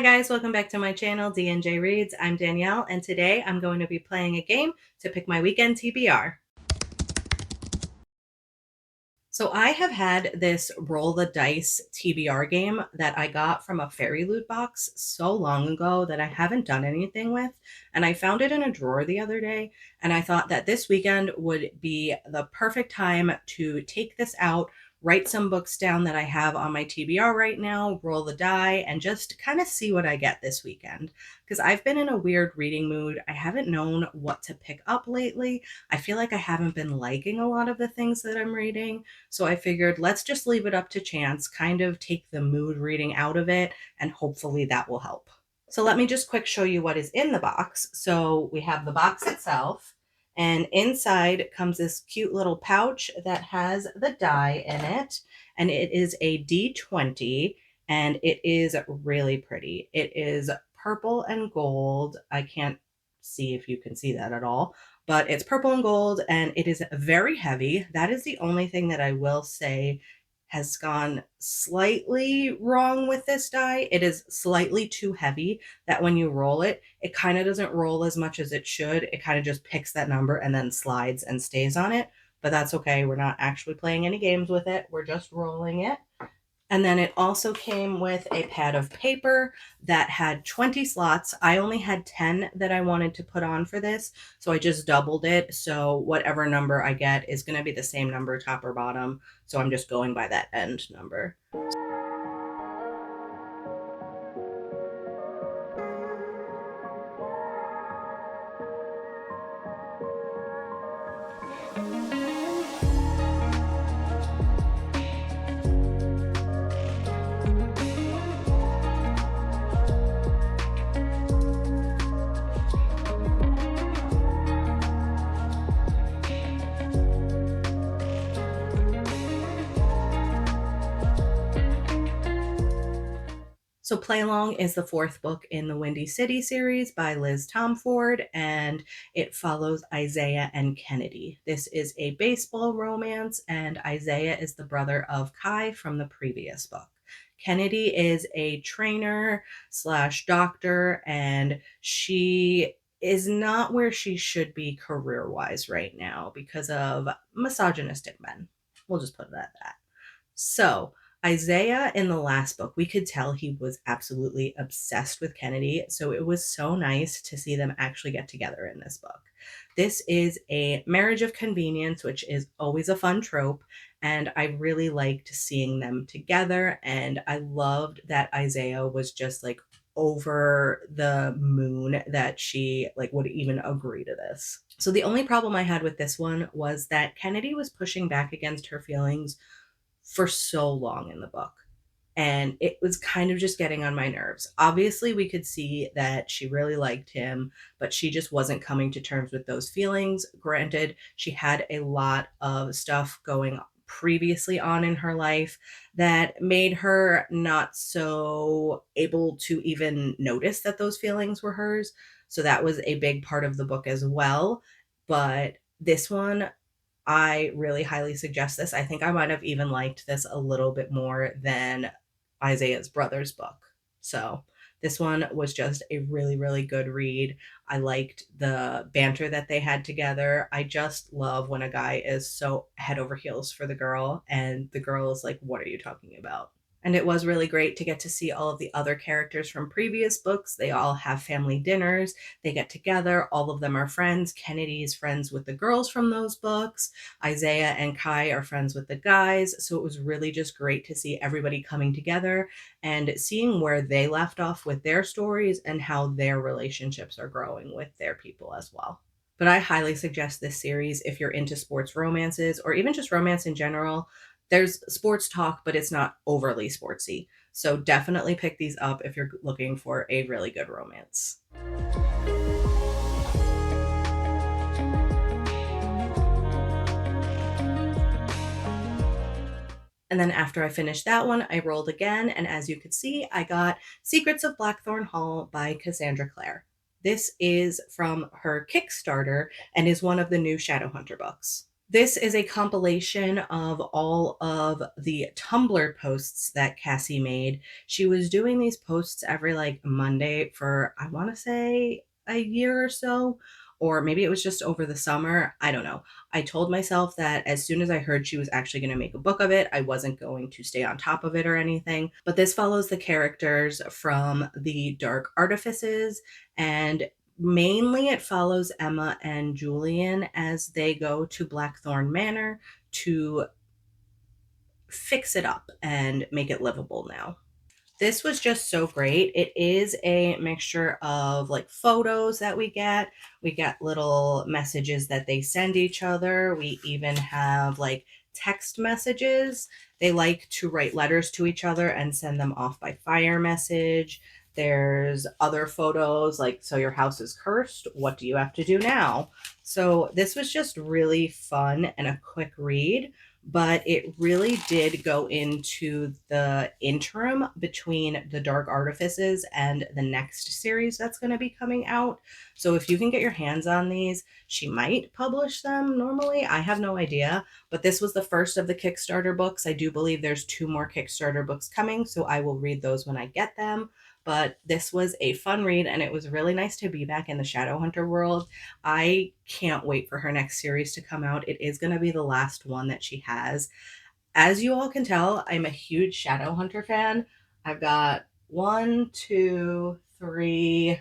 Hi guys, welcome back to my channel, D&J Reads. I'm Danielle, and today I'm going to be playing a game to pick my weekend TBR. So I have had this roll the dice TBR game that I got from a fairy loot box so long ago that I haven't done anything with, and I found it in a drawer the other day, and I thought that this weekend would be the perfect time to take this out, write some books down that I have on my TBR right now, roll the die, and just kind of see what I get this weekend. Because I've been in a weird reading mood. I haven't known what to pick up lately. I feel like I haven't been liking a lot of the things that I'm reading. So I figured let's just leave it up to chance, kind of take the mood reading out of it, and hopefully that will help. So let me just quick show you what is in the box. So we have the box itself, and inside comes this cute little pouch that has the die in it, and it is a D20, and it is really pretty. It is purple and gold. I can't see if you can see that at all, but it's purple and gold and it is very heavy. That is the only thing that I will say has gone slightly wrong with this die. It is slightly too heavy that when you roll it, it kind of doesn't roll as much as it should. It kind of just picks that number and then slides and stays on it. But that's okay. We're not actually playing any games with it. We're just rolling it. And then it also came with a pad of paper that had 20 slots. I only had 10 that I wanted to put on for this, so I just doubled it. So whatever number I get is going to be the same number, top or bottom. So I'm just going by that end number. So Play Along is the fourth book in the Windy City series by Liz Tomforde, and it follows Isaiah and Kennedy. This is a baseball romance, and Isaiah is the brother of Kai from the previous book. Kennedy is a trainer slash doctor, and she is not where she should be career-wise right now because of misogynistic men. We'll just put it at that. So, Isaiah in the last book, we could tell he was absolutely obsessed with Kennedy. So it was so nice to see them actually get together in this book. This is a marriage of convenience, which is always a fun trope. And I really liked seeing them together. And I loved that Isaiah was just like over the moon that she like would even agree to this. So the only problem I had with this one was that Kennedy was pushing back against her feelings for so long in the book. And it was kind of just getting on my nerves. Obviously, we could see that she really liked him, but she just wasn't coming to terms with those feelings. Granted, she had a lot of stuff going previously on in her life that made her not so able to even notice that those feelings were hers. So that was a big part of the book as well. But this one, I really highly suggest this. I think I might have even liked this a little bit more than Isaiah's brother's book. So this one was just a really, really good read. I liked the banter that they had together. I just love when a guy is so head over heels for the girl and the girl is like, what are you talking about? And it was really great to get to see all of the other characters from previous books. They all have family dinners. They get together. All of them are friends. Kennedy is friends with the girls from those books. Isaiah and Kai are friends with the guys. So it was really just great to see everybody coming together and seeing where they left off with their stories and how their relationships are growing with their people as well. But I highly suggest this series if you're into sports romances or even just romance in general. There's sports talk, but it's not overly sportsy. So definitely pick these up if you're looking for a really good romance. And then after I finished that one, I rolled again. And as you could see, I got Secrets of Blackthorn Hall by Cassandra Clare. This is from her Kickstarter and is one of the new Shadowhunter books. This is a compilation of all of the Tumblr posts that Cassie made. She was doing these posts every like Monday for, I want to say, a year or so, or maybe it was just over the summer. I don't know. I told myself that as soon as I heard she was actually going to make a book of it, I wasn't going to stay on top of it or anything. But this follows the characters from the Dark Artifices, and mainly it follows Emma and Julian as they go to Blackthorn Manor to fix it up and make it livable now. This was just so great. It is a mixture of like photos that we get. We get little messages that they send each other. We even have like text messages. They like to write letters to each other and send them off by fire message. There's other photos like, so your house is cursed. What do you have to do now? So this was just really fun and a quick read, but it really did go into the interim between the Dark Artifices and the next series that's going to be coming out. So if you can get your hands on these, she might publish them normally. I have no idea, but this was the first of the Kickstarter books. I do believe there's 2 more Kickstarter books coming, so I will read those when I get them. But this was a fun read, and it was really nice to be back in the Shadowhunter world. I can't wait for her next series to come out. It is going to be the last one that she has. As you all can tell, I'm a huge Shadowhunter fan. I've got 1, 2, 3,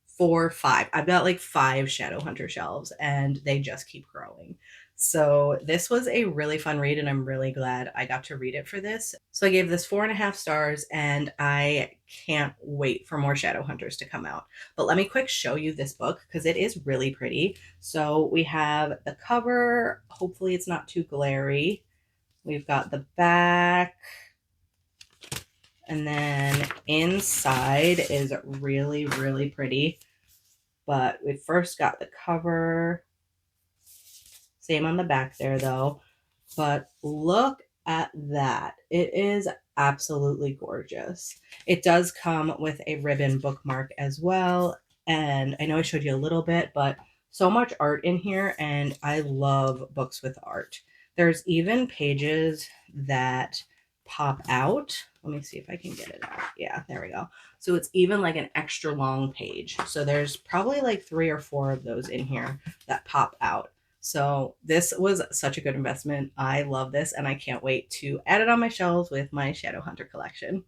4, 5. I've got like 5 Shadowhunter shelves, and they just keep growing. So this was a really fun read, and I'm really glad I got to read it for this. So I gave this 4.5 stars, and I can't wait for more Shadowhunters to come out. But let me quick show you this book because it is really pretty. So we have the cover. Hopefully it's not too glary. We've got the back. And then inside is really, really pretty. But we first got the cover. Same on the back there though. But look at that. It is absolutely gorgeous. It does come with a ribbon bookmark as well. And I know I showed you a little bit, but so much art in here, and I love books with art. There's even pages that pop out. Let me see if I can get it out. Yeah, there we go. So it's even like an extra long page. So there's probably like 3 or 4 of those in here that pop out. So this was such a good investment. I love this, and I can't wait to add it on my shelves with my Shadowhunter collection.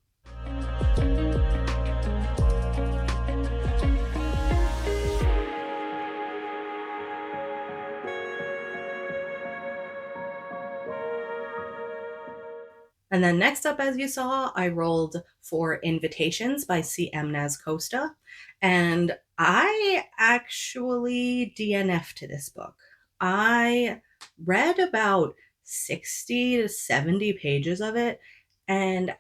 And then next up, as you saw, I rolled for Invitations by C.M. Nascosta. And I actually DNF'd to this book. I read about 60 to 70 pages of it, and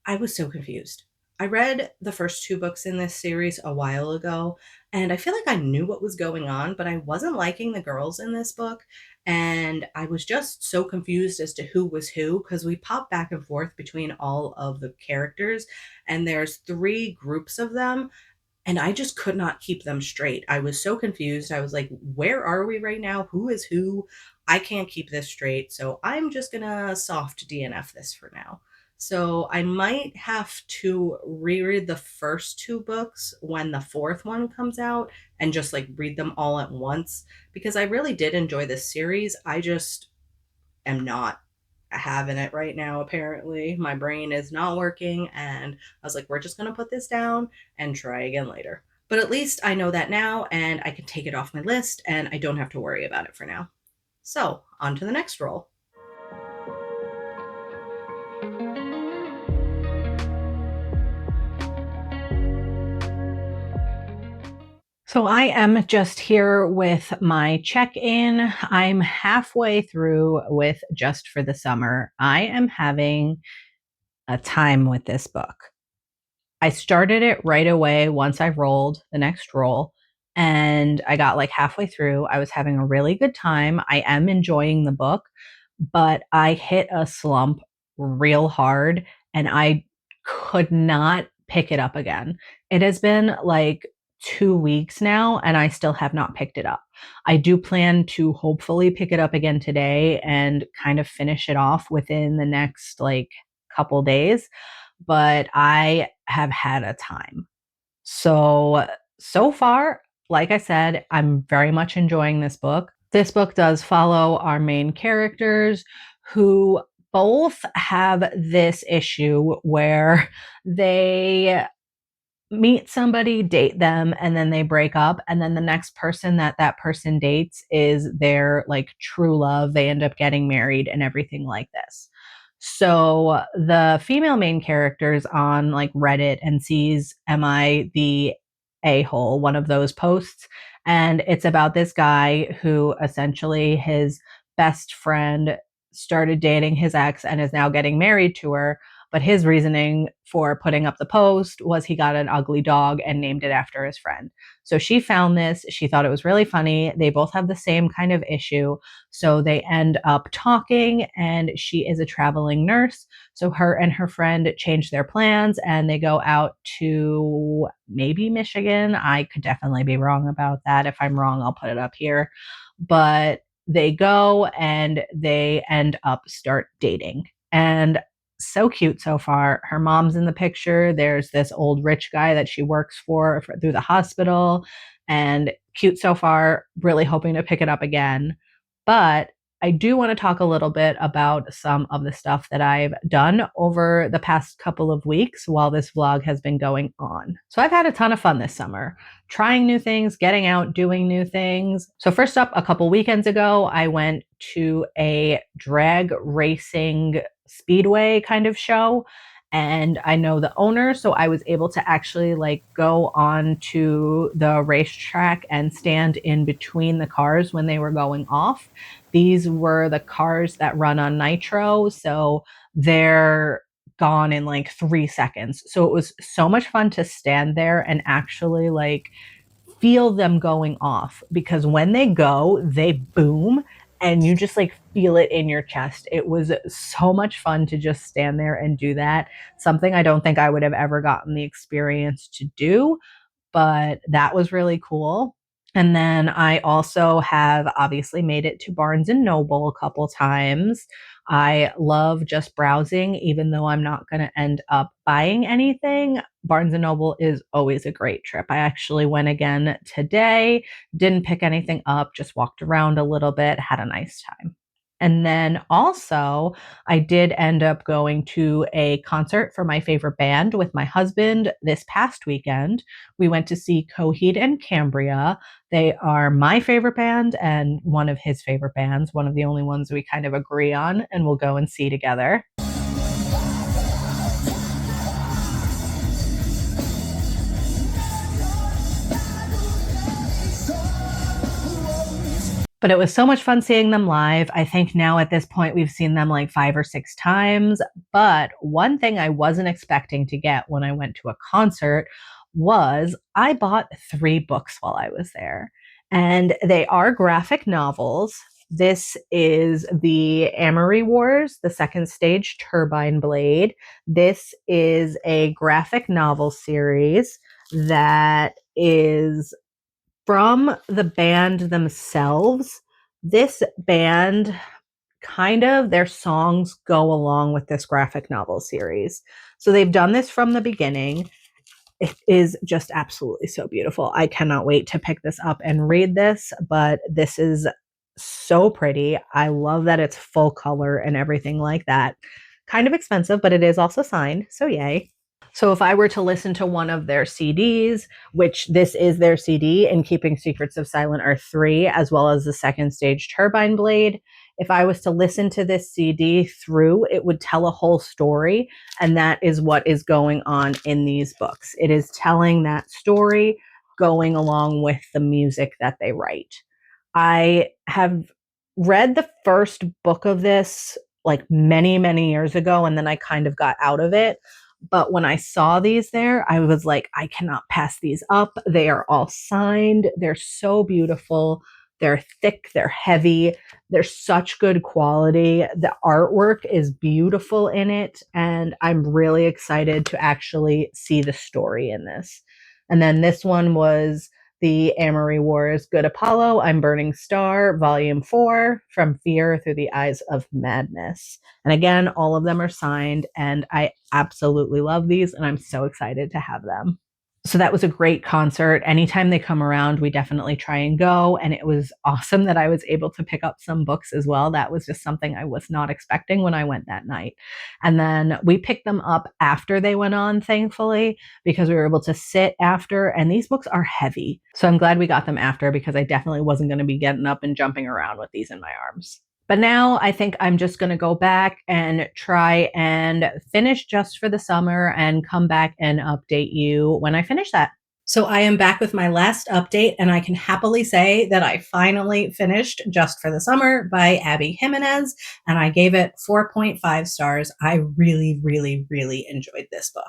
I was so confused. I read the first 2 books in this series a while ago, and I feel like I knew what was going on, but I wasn't liking the girls in this book. And I was just so confused as to who was who because we pop back and forth between all of the characters, and there's 3 groups of them, and I just could not keep them straight. I was so confused. I was like, where are we right now? Who is who? I can't keep this straight. So I'm just going to soft DNF this for now. So I might have to reread the first 2 books when the 4th one comes out and just like read them all at once because I really did enjoy this series. I just am not having it right now, apparently. My brain is not working, and I was like, we're just going to put this down and try again later. But at least I know that now, and I can take it off my list, and I don't have to worry about it for now. So, on to the next roll. So I am just here with my check-in. I'm halfway through with Just for the Summer. I am having a time with this book. I started it right away once I rolled the next roll, and I got like halfway through. I was having a really good time. I am enjoying the book, but I hit a slump real hard, and I could not pick it up again. It has been like 2 weeks now, and I still have not picked it up. I do plan to hopefully pick it up again today and kind of finish it off within the next like couple days, but I have had a time. So far, like I said, I'm very much enjoying this book. This book does follow our main characters who both have this issue where they meet somebody, date them, and then they break up. And then the next person that that person dates is their like true love. They end up getting married and everything like this. So the female main characters on like Reddit and sees Am I the A-hole, one of those posts. And it's about this guy who essentially his best friend started dating his ex and is now getting married to her. But his reasoning for putting up the post was he got an ugly dog and named it after his friend. So she found this. She thought it was really funny. They both have the same kind of issue. So they end up talking, and she is a traveling nurse. So her and her friend change their plans and they go out to maybe Michigan. I could definitely be wrong about that. If I'm wrong, I'll put it up here. But they go and they end up start dating. And so cute so far. Her mom's in the picture. There's this old rich guy that she works for through the hospital, and cute so far. Really hoping to pick it up again. But I do want to talk a little bit about some of the stuff that I've done over the past couple of weeks while this vlog has been going on. So I've had a ton of fun this summer, trying new things, getting out, doing new things. So first up, a couple weekends ago, I went to a drag racing speedway kind of show, and I know the owner, so I was able to actually like go on to the racetrack and stand in between the cars when they were going off. These were the cars that run on nitro, so they're gone in like 3 seconds. So it was so much fun to stand there and actually like feel them going off, because when they go, they boom and you just like feel it in your chest. It was so much fun to just stand there and do that. Something I don't think I would have ever gotten the experience to do, but that was really cool. And then I also have obviously made it to Barnes and Noble a couple times. I love just browsing, even though I'm not going to end up buying anything. Barnes and Noble is always a great trip. I actually went again today, didn't pick anything up, just walked around a little bit, had a nice time. And then also, I did end up going to a concert for my favorite band with my husband this past weekend. We went to see Coheed and Cambria. They are my favorite band and one of his favorite bands, one of the only ones we kind of agree on, and we'll go and see together. But it was so much fun seeing them live. I think now at this point we've seen them like 5 or 6 times. But one thing I wasn't expecting to get when I went to a concert was I bought 3 books while I was there. And they are graphic novels. This is the Amory Wars, the second stage Turbine Blade. This is a graphic novel series that is from the band themselves. This band, kind of, their songs go along with this graphic novel series. So they've done this from the beginning. It is just absolutely so beautiful. I cannot wait to pick this up and read this, but this is so pretty. I love that it's full color and everything like that. Kind of expensive, but it is also signed, so yay. So if I were to listen to one of their CDs, which this is their CD, in Keeping Secrets of Silent Earth 3, as well as the second stage Turbine Blade, if I was to listen to this CD through, it would tell a whole story. And that is what is going on in these books. It is telling that story going along with the music that they write. I have read the first book of this like many, many years ago, and then I kind of got out of it. But when I saw these there, I was like, I cannot pass these up. They are all signed. They're so beautiful. They're thick. They're heavy. They're such good quality. The artwork is beautiful in it. And I'm really excited to actually see the story in this. And then this one was the Amory Wars Good Apollo, I'm Burning Star, Volume 4, From Fear Through the Eyes of Madness. And again, all of them are signed, and I absolutely love these, and I'm so excited to have them. So that was a great concert. Anytime they come around, we definitely try and go. And it was awesome that I was able to pick up some books as well. That was just something I was not expecting when I went that night. And then we picked them up after they went on, thankfully, because we were able to sit after. And these books are heavy. So I'm glad we got them after, because I definitely wasn't going to be getting up and jumping around with these in my arms. But now I think I'm just going to go back and try and finish Just for the Summer and come back and update you when I finish that. So I am back with my last update, and I can happily say that I finally finished Just for the Summer by Abby Jimenez, and I gave it 4.5 stars. I really, really, really enjoyed this book.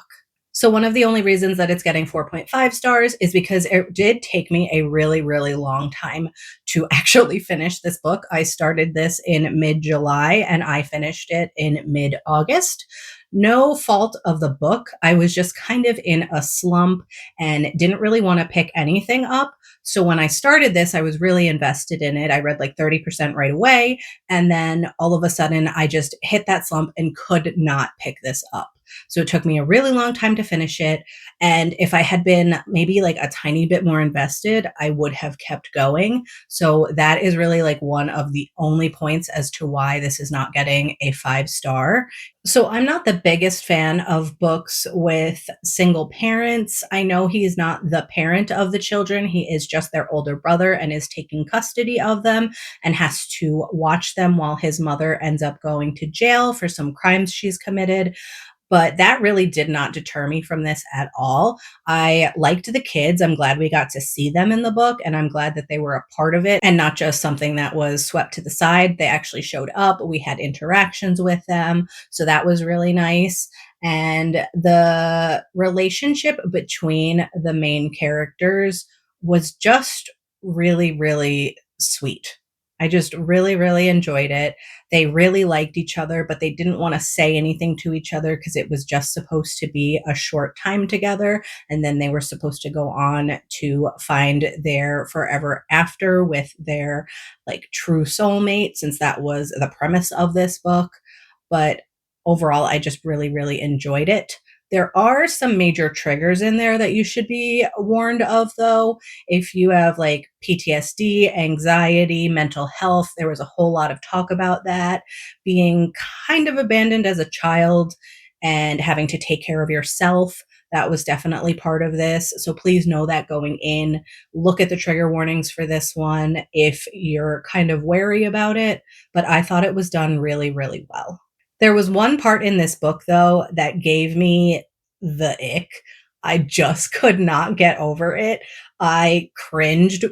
So one of the only reasons that it's getting 4.5 stars is because it did take me a really, really long time to actually finish this book. I started this in mid-July and I finished it in mid-August. No fault of the book. I was just kind of in a slump and didn't really want to pick anything up. So when I started this, I was really invested in it. I read like 30% right away. And then all of a sudden, I just hit that slump and could not pick this up. So it took me a really long time to finish it. And if I had been maybe like a tiny bit more invested, I would have kept going. So that is really like one of the only points as to why this is not getting a 5-star. So I'm not the biggest fan of books with single parents. I know he's not the parent of the children. He is just their older brother and is taking custody of them and has to watch them while his mother ends up going to jail for some crimes she's committed. But that really did not deter me from this at all. I liked the kids. I'm glad we got to see them in the book, and I'm glad that they were a part of it and not just something that was swept to the side. They actually showed up. We had interactions with them. So that was really nice. And the relationship between the main characters was just really, really sweet. I just really, really enjoyed it. They really liked each other, but they didn't want to say anything to each other because it was just supposed to be a short time together. And then they were supposed to go on to find their forever after with their like true soulmate, since that was the premise of this book. But overall, I just really, really enjoyed it. There are some major triggers in there that you should be warned of, though. If you have like PTSD, anxiety, mental health, there was a whole lot of talk about that. Being kind of abandoned as a child and having to take care of yourself. That was definitely part of this. So please know that going in. Look at the trigger warnings for this one if you're kind of wary about it. But I thought it was done really, really well. There was one part in this book, though, that gave me the ick. I just could not get over it. I cringed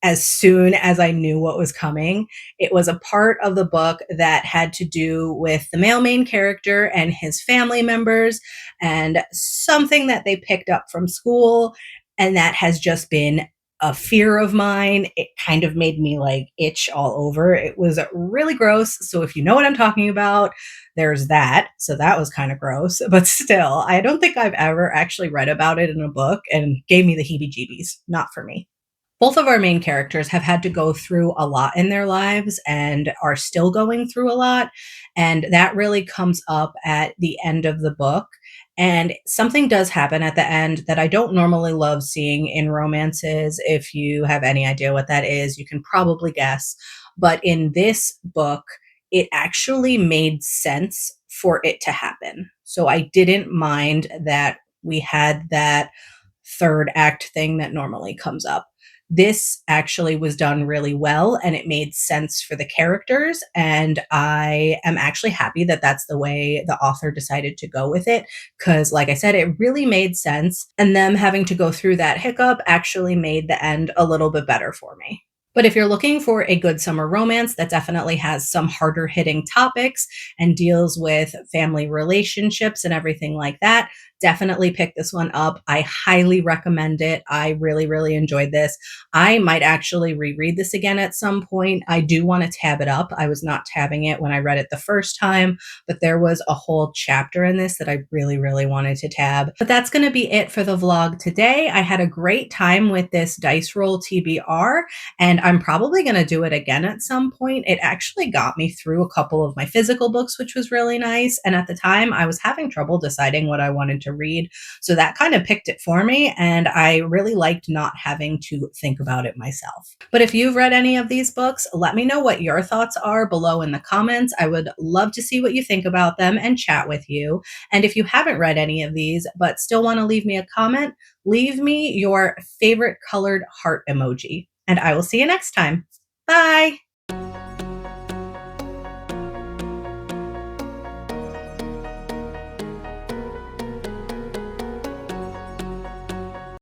as soon as I knew what was coming. It was a part of the book that had to do with the male main character and his family members and something that they picked up from school. And that has just been a fear of mine. It kind of made me like itch all over. It was really gross. So if you know what I'm talking about, there's that. So that was kind of gross, but still, I don't think I've ever actually read about it in a book and gave me the heebie-jeebies. Not for me. Both of our main characters have had to go through a lot in their lives and are still going through a lot. And that really comes up at the end of the book. And something does happen at the end that I don't normally love seeing in romances. If you have any idea what that is, you can probably guess. But in this book, it actually made sense for it to happen. So I didn't mind that we had that third act thing that normally comes up. This actually was done really well and it made sense for the characters. And I am actually happy that that's the way the author decided to go with it. Because, like I said, it really made sense. And them having to go through that hiccup actually made the end a little bit better for me. But if you're looking for a good summer romance that definitely has some harder hitting topics and deals with family relationships and everything like that, definitely pick this one up. I highly recommend it. I really, really enjoyed this. I might actually reread this again at some point. I do want to tab it up. I was not tabbing it when I read it the first time, but there was a whole chapter in this that I really, really wanted to tab. But that's going to be it for the vlog today. I had a great time with this dice roll TBR, and I'm probably going to do it again at some point. It actually got me through a couple of my physical books, which was really nice. And at the time, I was having trouble deciding what I wanted to read. So that kind of picked it for me. And I really liked not having to think about it myself. But if you've read any of these books, let me know what your thoughts are below in the comments. I would love to see what you think about them and chat with you. And if you haven't read any of these, but still want to leave me a comment, leave me your favorite colored heart emoji. And I will see you next time. Bye.